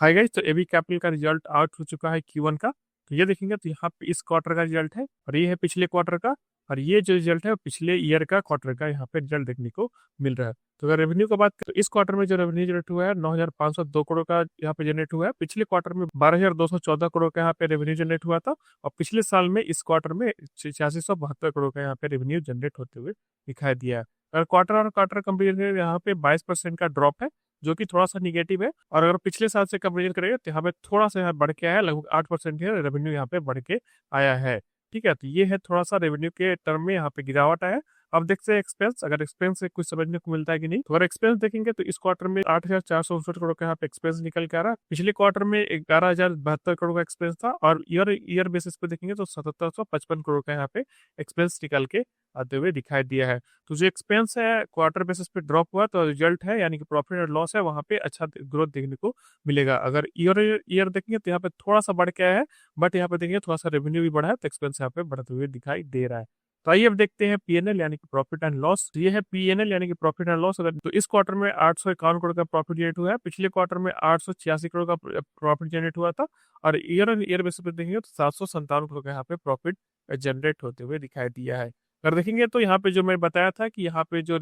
Hi guys, तो AB capital का result out हो चुका है Q1 का। तो ये देखेंगे तो यहाँ पे इस क्वार्टर का रिजल्ट है और ये है पिछले क्वार्टर का। और ये जो रिजल्ट है वो पिछले ईयर का क्वार्टर का यहाँ पे रिजल्ट देखने को मिल रहा है। तो अगर रेवेन्यू का बात करें तो इस क्वार्टर में जो रेवेन्यू जनरेट हुआ है 9,502 करोड़ का यहाँ पे जनरेट हुआ है। पिछले क्वार्टर में 12,214 करोड़ का यहाँ पे रेवेन्यू जनरेट हुआ था। और पिछले साल में इस क्वार्टर में 8672 करोड़ का यहाँ पे रेवेन्यू जनरेट होते हुए दिखाई दिया है। अगर क्वार्टर और क्वार्टर कंपेरिजन यहाँ पे 22% का ड्रॉप है, जो कि थोड़ा सा निगेटिव है। और अगर पिछले साल से कंपेरिजन करेंगे तो यहाँ पे थोड़ा सा यहाँ बढ़ के आया है, लगभग 8% है रेवेन्यू यहाँ पे बढ़ के आया है। ठीक है, तो ये है थोड़ा सा रेवेन्यू के टर्म में यहाँ पे गिरावट आया है। अब देखते हैं एक्सपेंस, अगर एक्सपेंस से कुछ समझने को मिलता है कि नहीं। तो अगर एक्सपेंस देखेंगे तो इस क्वार्टर में 8,469 करोड़ का यहाँ पे एक्सपेंस निकल के आ रहा है। पिछले क्वार्टर में 11,072 करोड़ का एक्सपेंस था। और ईयर ईयर बेसिस पे देखेंगे तो 7,755 करोड़ का यहाँ पे एक्सपेंस निकल के आते हुए दिखाई दिया है। तो जो एक्सपेंस है क्वार्टर बेसिस पे ड्रॉप हुआ, तो रिजल्ट है यानी कि प्रॉफिट और लॉस है वहाँ पे अच्छा ग्रोथ देखने को मिलेगा। अगर ईयर ईयर देखेंगे तो यहाँ पे थोड़ा सा बढ़ के आया है, बट यहाँ पे देखेंगे थोड़ा सा रेवेन्यू भी बढ़ा है, तो एक्सपेंस यहाँ पे बढ़ते हुए दिखाई दे रहा है। तो आइए अब देखते हैं पीएनएल यानी कि प्रॉफिट एंड लॉस। तो ये है पीएनएल यानी कि प्रॉफिट एंड लॉस। अगर तो इस क्वार्टर में 851 करोड़ का प्रॉफिट जनरेट हुआ है। पिछले क्वार्टर में 886 करोड़ का प्रॉफिट जनरेट हुआ था। और ईयर बेसिस पे देखेंगे तो 757 करोड़ का यहाँ पे प्रॉफिट जनरेट होते हुए दिखाई दिया है। अगर देखेंगे तो यहाँ पे जो मैं बताया था कि यहाँ पे जो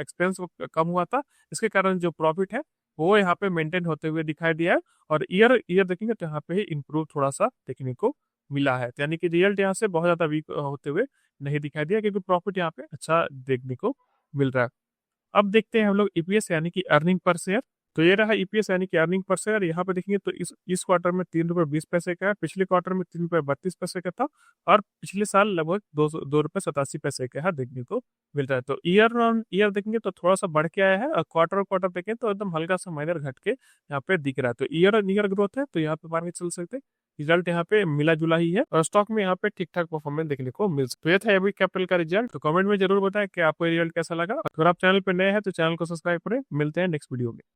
एक्सपेंस कम हुआ था, इसके कारण जो प्रॉफिट है वो यहाँ पे मेंटेन होते हुए दिखाई दिया है। और ईयर ईयर देखेंगे तो यहाँ पे इम्प्रूव थोड़ा सा देखने को मिला है। तो यानी कि रिजल्ट यहाँ से बहुत ज्यादा वीक होते हुए नहीं दिखाई दिया, क्योंकि प्रॉफिट यहाँ पे अच्छा देखने को मिल रहा है। अब देखते हैं हम लोग ईपीएस यानी कि अर्निंग पर शेयर। तो ये रहा ईपीएस यानी कि अर्निंग पर शेयर। यहाँ पे देखेंगे तो इस क्वार्टर में 3 रुपये 20 पैसे का है। पिछले क्वार्टर में 3 रुपये 32 पैसे का था। और पिछले साल लगभग 2 रुपये 87 पैसे का है देखने को मिल रहा है। तो ईयर ऑन ईयर देखेंगे तो थोड़ा सा बढ़ के आया है, और क्वार्टर क्वार्टर देखें तो एकदम हल्का सा माइनर घट के यहाँ पे दिख रहा है। तो ईयर ऑन ईयर ग्रोथ है, तो यहाँ पे मान के चल सकते हैं रिजल्ट यहाँ पे मिला जुला ही है। और स्टॉक में यहाँ पे ठीक ठाक परफॉर्मेंस देखने को मिल सकता है। तो ये था एबी कैपिटल का रिजल्ट। तो कमेंट में जरूर बताएं कि आपको रिजल्ट कैसा लगा। अगर आप चैनल पे नए हैं तो चैनल को सब्सक्राइब करें। मिलते हैं नेक्स्ट वीडियो में।